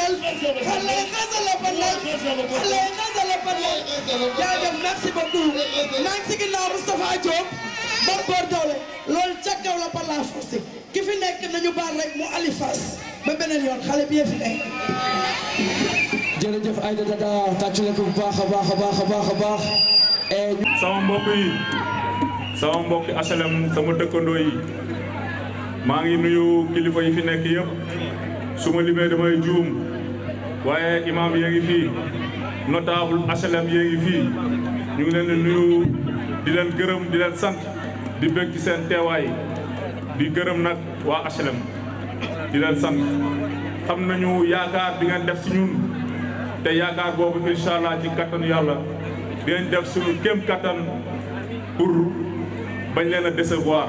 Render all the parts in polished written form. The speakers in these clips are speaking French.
panel xale xasala panel xale xasala panel jaajëf merci beaucoup maa ngi si ginnaaw Moustapha Diop bon boor doole loolu ca kaw la par la force ki fi nekk nañu baal rek mu alifas ba beneen yoon xale bi fi nekk jërëjëf Aïda Dada tàcc na ko bu baax a baax a baax a baax a baax sama mbokk yi sama mbokki HLM sama dëkkandoo yi maa ngi nuyu kilifa yi fi nekk yëpp su ma limee damay juum waaye imam yee ngi fii notable HLM yee ngi fii ñu ngi leen di nuyu di leen gërëm di leen sant di bëgg ci seen teewaay di gërëm nag waa HLM di leen sant xam nañu yaakaar di ngeen def ci ñun te yaakaar boobu incha allah ci kattanu yàlla dinañ def suñu kéem kattan pour bañ leen a décevoir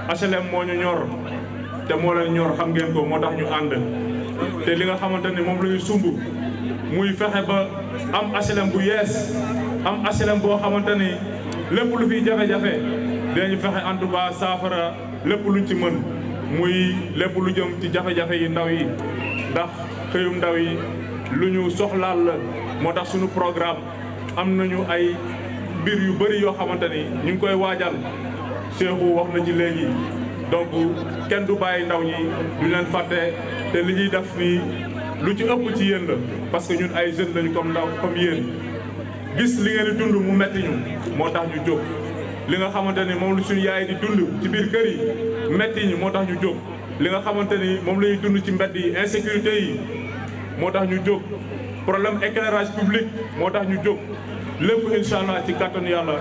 HLM moo ñu ñor te moo leen ñor xam ngeen ko moo tax ñu ànd te li nga xamante ni moom la ñu sumb muy fexe ba am HLM bu yees am HLM boo xamante ni lépp lu fiy jafe-jafe dinañu fexe en tout cas saafara lépp luñ ci mën muy lépp lu jëm ci jafe-jafe yi ndaw yi ndax xëyum ndaw yi lu ñu soxlaal la moo tax suñu programme am nañu ay mbir yu bëri yoo xamante ni ñu ngi koy waajal Cheikhou wax na ci léegi donc kenn du bàyyi ndaw ñi du leen fàtte te li ñuy def nii lu ci ëpp ci yéen la parce que ñun ay jeunes lañu comme ndaw comme yéen gis li ngeen di dund mu metti ñu moo tax ñu jóg li nga xamante ni moom lu suñu yaay di dund ci biir kër yi metti ñu moo tax ñu jóg li nga xamante ni moom la ñuy dund ci mbedd yi insécurité yi moo tax ñu jóg problème éclairage public moo tax ñu jóg lépp incha allah ci kàttanu yàlla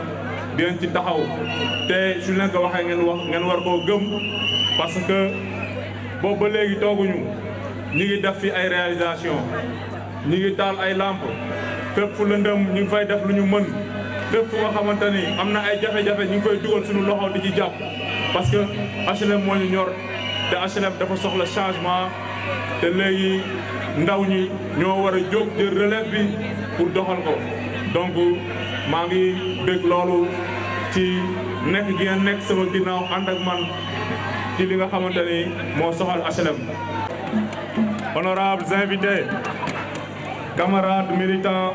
dinañ ci taxaw te su leen ko waxee ngeen war koo gëm parce que boobu ba léegi tooguñu ñi ngi def fi ay réalisation ñi ngi taal ay lampe fépp fu lëndëm ñu ngi fay def lu ñu mën fépp fu nga xamante ni am na ay jafe-jafe ñu ngi fay dugal suñu loxo di ci jàpp parce que HLM moo ñu ñor te HLM dafa soxla changement te léegi ndaw ñi ñoo war a jóg jël relève bi pour doxal ko donc maa ngi bëgg loolu ci nekk gi ngeen nekk sama ginnaaw ànd ak man ci li nga xamante ni moo soxal HLM. Honorables invités, camarades militants,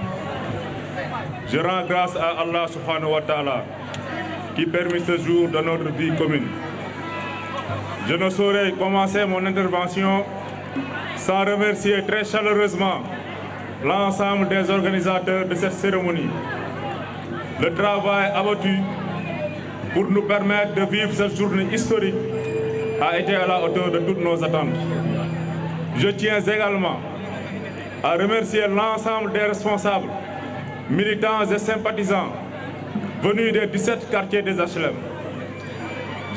je rends grâce à Allah subhanahu wa ta'ala qui permet ce jour de notre vie commune. Je ne saurais commencer mon intervention sans remercier très chaleureusement l'ensemble des organisateurs de cette cérémonie. Le travail abattu pour nous permettre de vivre cette journée historique a été à la hauteur de toutes nos attentes. Je tiens également à remercier l'ensemble des responsables, militants et sympathisants venus des 17 quartiers des HLM.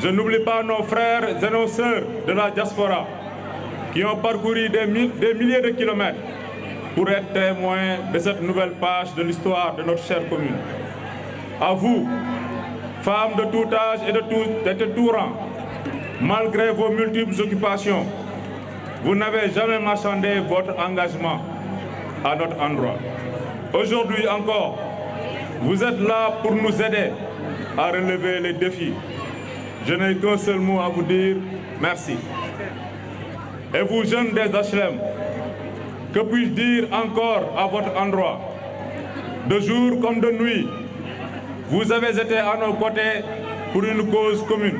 Je n'oublie pas nos frères et nos sœurs de la diaspora qui ont parcouru des milliers de kilomètres pour être témoins de cette nouvelle page de l'histoire de notre chère commune. À vous, femmes de tout âge et de tout rang, malgré vos multiples occupations, vous n'avez jamais marchandé votre engagement à notre endroit. Aujourd'hui encore, vous êtes là pour nous aider à relever les défis. Je n'ai qu'un seul mot à vous dire, merci. Et vous, jeunes des HLM, que puis-je dire encore à votre endroit? De jour comme de nuit, vous avez été à nos côtés pour une cause commune,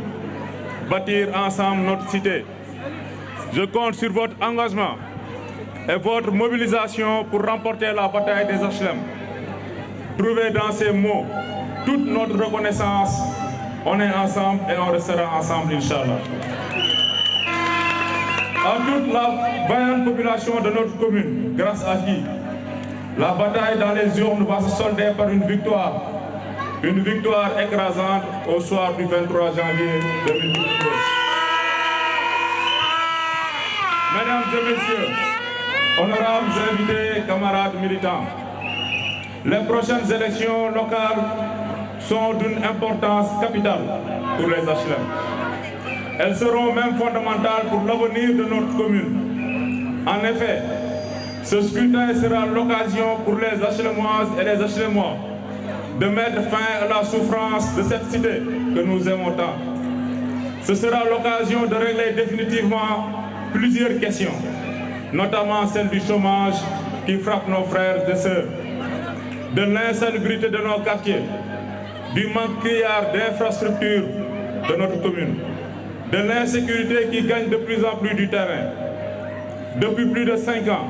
bâtir ensemble notre cité. Je compte sur votre engagement et votre mobilisation pour remporter la bataille des HLM. Trouvez dans ces mots toute notre reconnaissance. On est ensemble et on restera ensemble, Inch'Allah. À toute la vaillante population de notre commune, grâce à qui la bataille dans les urnes va se solder par une victoire écrasante au soir du 23 janvier 2022. Mesdames et messieurs, honorables invités, camarades militants, les prochaines élections locales sont d'une importance capitale pour les HLM. Elles seront même fondamentales pour l'avenir de notre commune. En effet, ce scrutin sera l'occasion pour les HLMoises et les HLMois de mettre fin à la souffrance de cette cité que nous aimons tant. Ce sera l'occasion de régler définitivement plusieurs questions. notamment celle du chômage qui frappe nos frères et sœurs, de l'insalubrité de nos quartiers, du manque criard d'infrastructures de notre commune, de l'insécurité qui gagne de plus en plus du terrain. Depuis plus de 5 ans,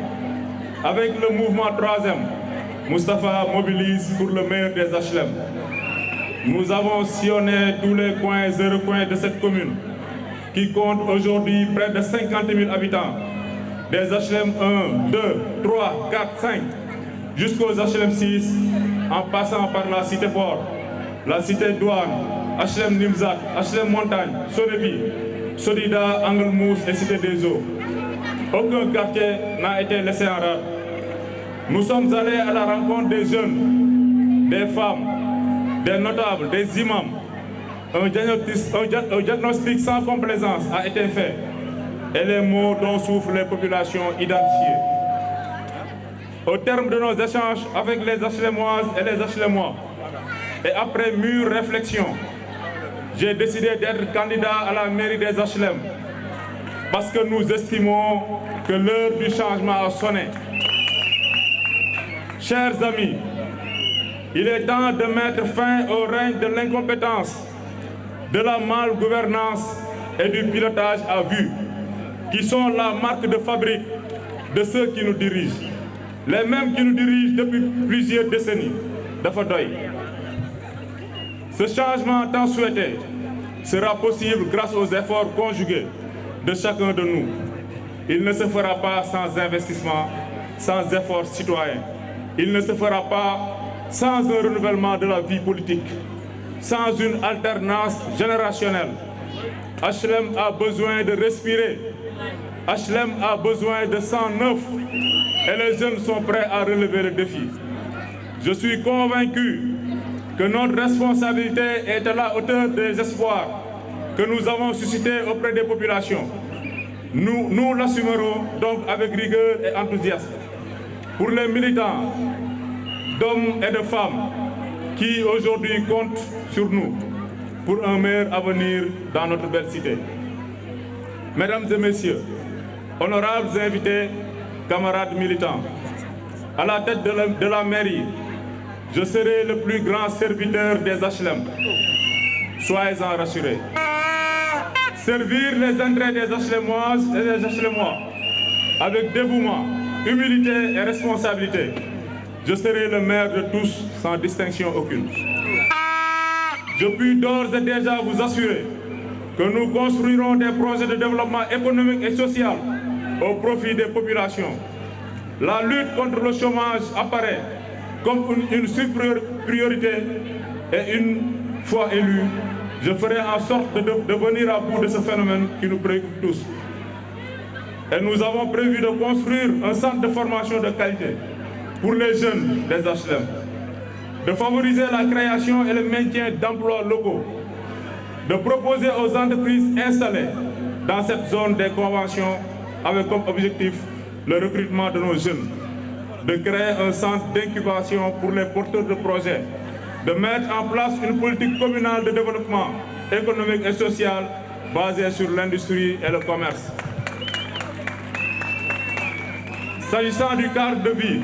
avec le mouvement 3e, Moustapha mobilise pour le meilleur des HLM. Nous avons sillonné tous les coins et recoins de cette commune, qui compte aujourd'hui près de 50 000 habitants, des HLM 1, 2, 3, 4, 5, jusqu'aux HLM 6, en passant par la cité Port, la cité Douane, HLM Nimzat, HLM Montagne, Sonebi, Sodida, Angle Mousse et Cité des Eaux. Aucun quartier n'a été laissé en rade. Nous sommes allés à la rencontre des jeunes, des femmes, des notables, des imams. Un diagnostic sans complaisance a été fait et les maux dont souffrent les populations identifiées. Au terme de nos échanges avec les HLMoises et les HLMois, et après mûre réflexion, j'ai décidé d'être candidat à la mairie des HLM parce que nous estimons que l'heure du changement a sonné. Chers amis, il est temps de mettre fin au règne de l'incompétence, de la malgouvernance et du pilotage à vue, qui sont la marque de fabrique de ceux qui nous dirigent, les mêmes qui nous dirigent depuis plusieurs décennies. Dafa doy. Ce changement tant souhaité sera possible grâce aux efforts conjugués de chacun de nous. Il ne se fera pas sans investissement, sans effort citoyen. Il ne se fera pas sans un renouvellement de la vie politique, sans une alternance générationnelle. HLM a besoin de respirer. HLM a besoin de sang neuf et les jeunes sont prêts à relever le défi. Je suis convaincu que notre responsabilité est à la hauteur des espoirs que nous avons suscités auprès des populations. Nous l'assumerons donc avec rigueur et enthousiasme. Pour les militants, d'hommes et de femmes qui aujourd'hui comptent sur nous pour un meilleur avenir dans notre belle cité. Mesdames et messieurs, honorables invités, camarades militants, à la tête de la mairie, je serai le plus grand serviteur des HLM. Soyez-en rassurés. Servir les intérêts des HLMoises et des HLMois avec dévouement, humilité et responsabilité. Je serai le maire de tous sans distinction aucune. Je puis d'ores et déjà vous assurer que nous construirons des projets de développement économique et social au profit des populations. La lutte contre le chômage apparaît comme une priorité et une fois élu, je ferai en sorte de venir à bout de ce phénomène qui nous préoccupe tous. Et nous avons prévu de construire un centre de formation de qualité pour les jeunes des HLM, de favoriser la création et le maintien d'emplois locaux, de proposer aux entreprises installées dans cette zone des conventions avec comme objectif le recrutement de nos jeunes, de créer un centre d'incubation pour les porteurs de projets, de mettre en place une politique communale de développement économique et social basée sur l'industrie et le commerce. S'agissant du cadre de vie,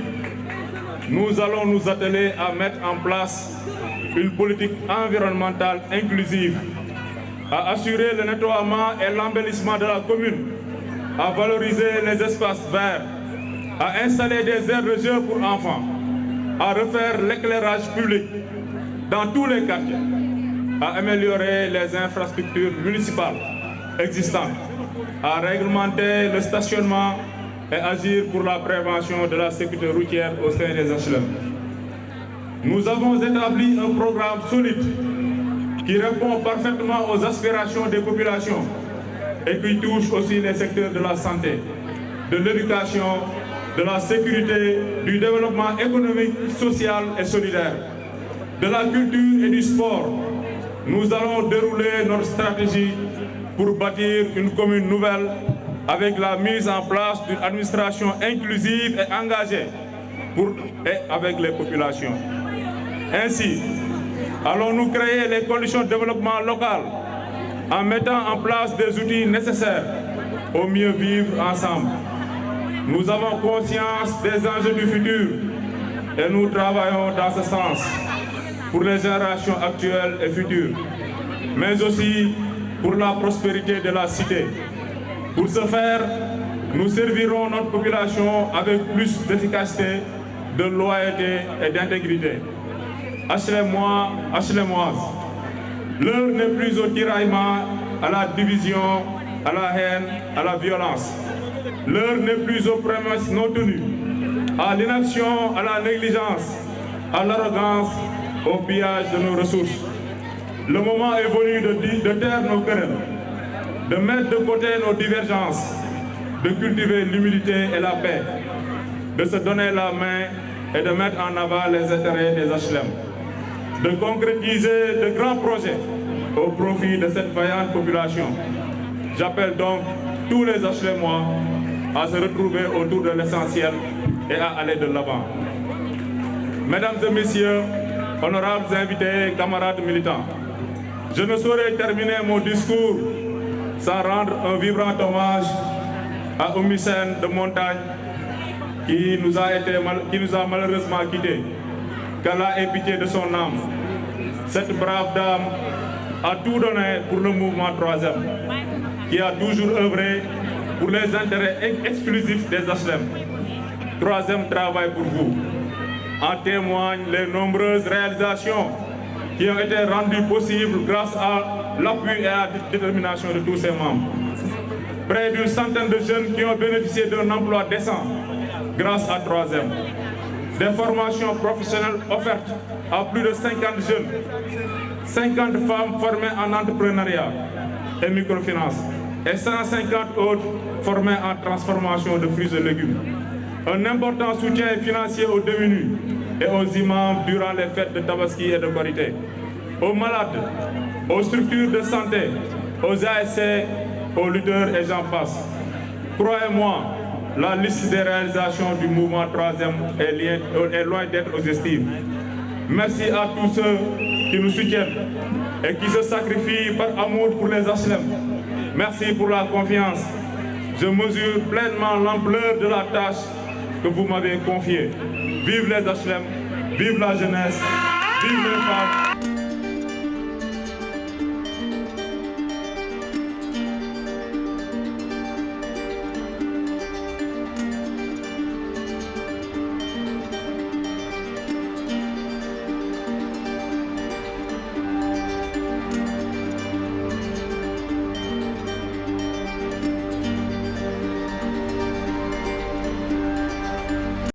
nous allons nous atteler à mettre en place une politique environnementale inclusive, à assurer le nettoiement et l'embellissement de la commune, à valoriser les espaces verts, à installer des aires de jeux pour enfants, à refaire l'éclairage public dans tous les quartiers, à améliorer les infrastructures municipales existantes, à réglementer le stationnement et agir pour la prévention de la sécurité routière au sein des HLM. Nous avons établi un programme solide qui répond parfaitement aux aspirations des populations et qui touche aussi les secteurs de la santé, de l'éducation, de la sécurité, du développement économique, social et solidaire, de la culture et du sport. Nous allons dérouler notre stratégie pour bâtir une commune nouvelle avec la mise en place d'une administration inclusive et engagée et avec les populations. Ainsi, allons-nous créer les conditions de développement local en mettant en place des outils nécessaires au mieux vivre ensemble. Nous avons conscience des enjeux du futur et nous travaillons dans ce sens pour les générations actuelles et futures, mais aussi pour la prospérité de la cité. Pour ce faire, nous servirons notre population avec plus d'efficacité, de loyauté et d'intégrité. HLMoises, l'heure n'est plus au tiraillement, à la division, à la haine, à la violence. L'heure n'est plus aux promesses non tenues, à l'inaction, à la négligence, à l'arrogance, au pillage de nos ressources. Le moment est venu de taire nos querelles, de mettre de côté nos divergences, de cultiver l'humilité et la paix, de se donner la main et de mettre en avant les intérêts des HLM, de concrétiser de grands projets au profit de cette vaillante population. J'appelle donc tous les HLMois à se retrouver autour de l'essentiel et à aller de l'avant. Mesdames et messieurs, honorables invités, camarades militants, je ne saurais terminer mon discours sans rendre un vibrant hommage à Oumissène de Montagne qui nous a malheureusement quittés. Qu'Allah ait pitié de son âme. Cette brave dame a tout donné pour le mouvement 3e, qui a toujours œuvré pour les intérêts exclusifs des HLM. 3e travail pour vous. En témoignent les nombreuses réalisations qui ont été rendues possibles grâce à l'appui et à la détermination de tous ses membres. Près d'une centaine de jeunes qui ont bénéficié d'un emploi décent grâce à 3e. Des formations professionnelles offertes à plus de 50 jeunes, 50 femmes formées en entrepreneuriat et microfinance, et 150 autres formées en transformation de fruits et légumes. Un important soutien financier aux démunis et aux imams durant les fêtes de Tabaski et de Korité, aux malades, aux structures de santé, aux ASC, aux lutteurs et j'en passe. Croyez-moi, la liste des réalisations du mouvement 3e est loin d'être exhaustive. Merci à tous ceux qui nous soutiennent et qui se sacrifient par amour pour les HLM. Merci pour la confiance. Je mesure pleinement l'ampleur de la tâche que vous m'avez confiée. Vive les HLM, vive la jeunesse, vive les femmes.